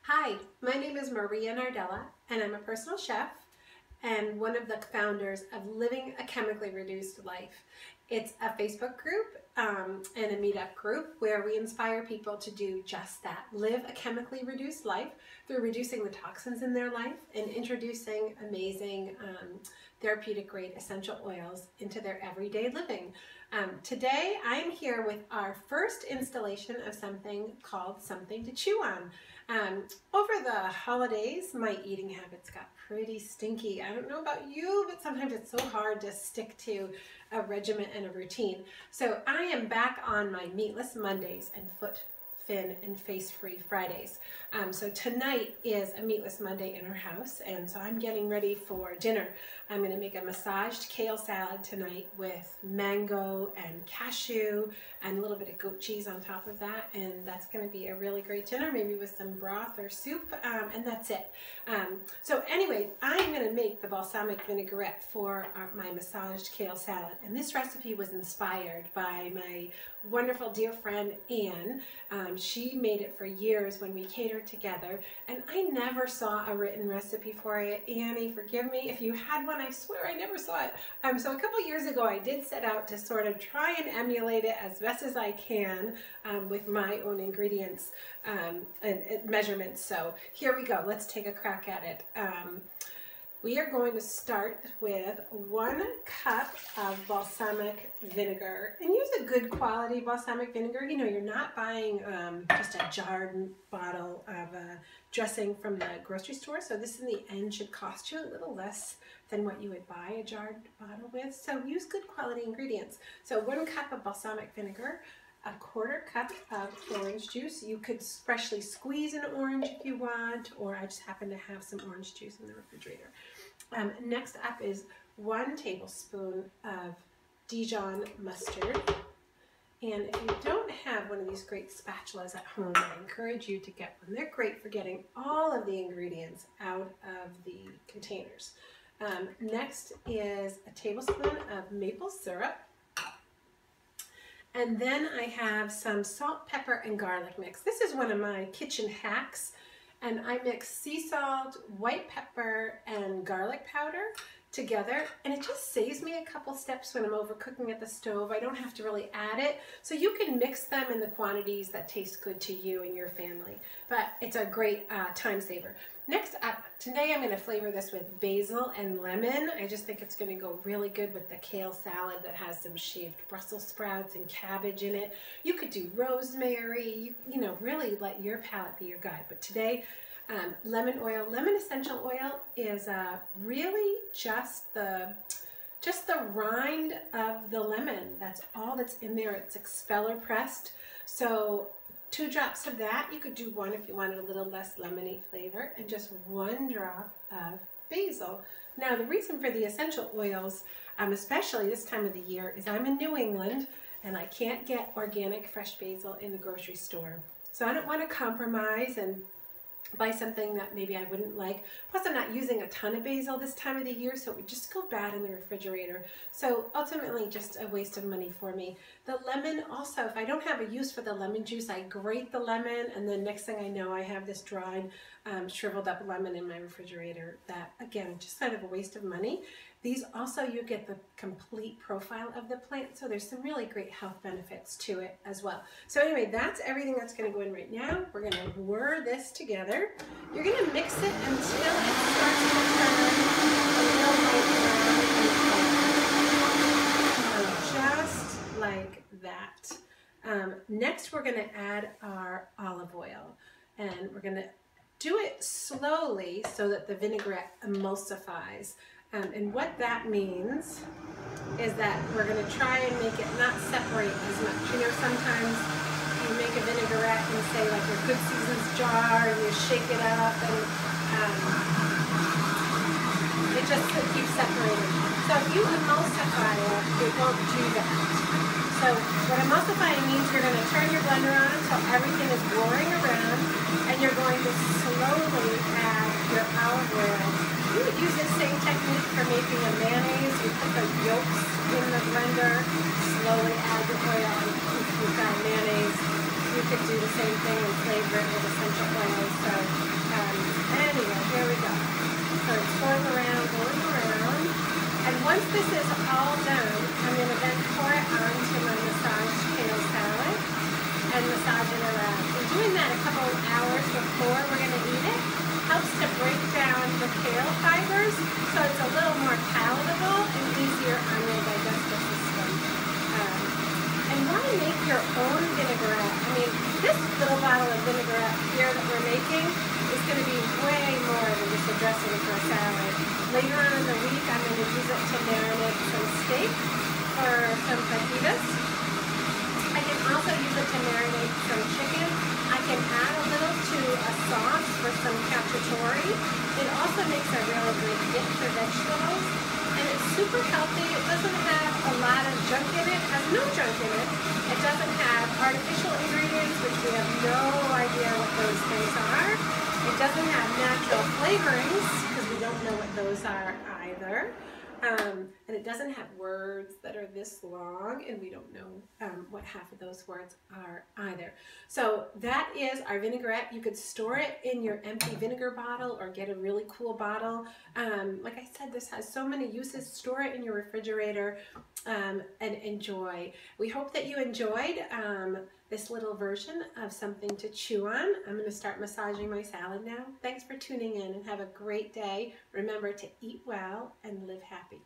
Hi, my name is Maria Nardella, and I'm a personal chef and one of the founders of Living a Chemically Reduced Life. It's a Facebook group and a meetup group where we inspire people to do just that, live a chemically reduced life through reducing the toxins in their life and introducing amazing therapeutic grade essential oils into their everyday living. Today I'm here with our first installation of something called Something to Chew On. Over the holidays, my eating habits got pretty stinky. I don't know about you, but sometimes it's so hard to stick to a regimen and a routine. So I am back on my meatless Mondays and foot, fin, and face-free Fridays. So tonight is a meatless Monday in our house, and so I'm getting ready for dinner. I'm going to make a massaged kale salad tonight with mango and cashew and a little bit of goat cheese on top of that, and that's going to be a really great dinner, maybe with some broth or soup, and that's it. So anyway, I'm going to make the balsamic vinaigrette for my massaged kale salad, and this recipe was inspired by my wonderful dear friend Anne. She made it for years when we catered together, and I never saw a written recipe for it. Annie, forgive me if you had one. I swear I never saw it. So a couple years ago I did set out to sort of try and emulate it as best as I can with my own ingredients and measurements. So here we go. Let's take a crack at it. We are going to start with 1 cup of balsamic vinegar, and use a good quality balsamic vinegar. You know, you're not buying just a jarred bottle of dressing from the grocery store, so this in the end should cost you a little less than what you would buy a jarred bottle with. So use good quality ingredients. So 1 cup of balsamic vinegar, 1/4 cup of orange juice. You could freshly squeeze an orange if you want, or I just happen to have some orange juice in the refrigerator. Next up is 1 tablespoon of Dijon mustard. And if you don't have one of these great spatulas at home, I encourage you to get one. They're great for getting all of the ingredients out of the containers. Next is a tablespoon of maple syrup. And then I have some salt, pepper, and garlic mix. This is one of my kitchen hacks, and I mix sea salt, white pepper, and garlic powder together, and it just saves me a couple steps when I'm overcooking at the stove. I don't have to really add it, so you can mix them in the quantities that taste good to you and your family, but it's a great time saver. Next up, today I'm going to flavor this with basil and lemon. I just think it's going to go really good with the kale salad that has some shaved Brussels sprouts and cabbage in it. You could do rosemary, you know, really let your palate be your guide, but today lemon oil. Lemon essential oil is really just the rind of the lemon. That's all that's in there. It's expeller pressed. So 2 drops of that. You could do 1 if you wanted a little less lemony flavor, and just 1 drop of basil. Now the reason for the essential oils, especially this time of the year, is I'm in New England and I can't get organic fresh basil in the grocery store. So I don't want to compromise and buy something that maybe I wouldn't like. Plus I'm not using a ton of basil this time of the year, so it would just go bad in the refrigerator. So ultimately just a waste of money for me. The lemon also, if I don't have a use for the lemon juice, I grate the lemon, and then next thing I know I have this dried, shriveled up lemon in my refrigerator that, again, just kind of a waste of money. These also, you get the complete profile of the plant, so there's some really great health benefits to it as well. So anyway, that's everything that's going to go in right now. We're going to whir this together. You're going to mix it until it starts to turn a little light brown, just like that. Next, we're going to add our olive oil, and we're going to do it slowly so that the vinaigrette emulsifies. And what that means is that we're going to try and make it not separate as much. You know, sometimes you make a vinaigrette in, say, like a Good Seasons jar, and you shake it up, and it just keeps separating. So if you emulsify it, it won't do that. So what emulsifying means, you're going to turn your blender on until everything is whirring around, and you're going to slowly add your olive oil. You would use the same technique for making a mayonnaise. You put the yolks in the blender, slowly add the oil. If you've got mayonnaise, you could do the same thing and flavor it with essential oils. So before we're going to eat it. Helps to break down the kale fibers so it's a little more palatable and easier on your digestive system. And why make your own vinaigrette? I mean, this little bottle of vinaigrette here that we're making is going to be way more than just a dressing for a salad. Later on in the week, I'm going to use it to marinate some steak or some fajitas. I can also use it to marinate some chicken. I can add a little to a sauce for some cacciatore. It also makes a really great dip for vegetables. And it's super healthy. It doesn't have a lot of junk in it. It has no junk in it. It doesn't have artificial ingredients, which we have no idea what those things are. It doesn't have natural flavorings, because we don't know what those are either. And it doesn't have words that are this long, and we don't know what half of those words are either. So that is our vinaigrette. You could store it in your empty vinegar bottle or get a really cool bottle. Like I said, this has so many uses. Store it in your refrigerator and enjoy. We hope that you enjoyed this little version of something to chew on. I'm going to start massaging my salad now. Thanks for tuning in and have a great day. Remember to eat well and live happy.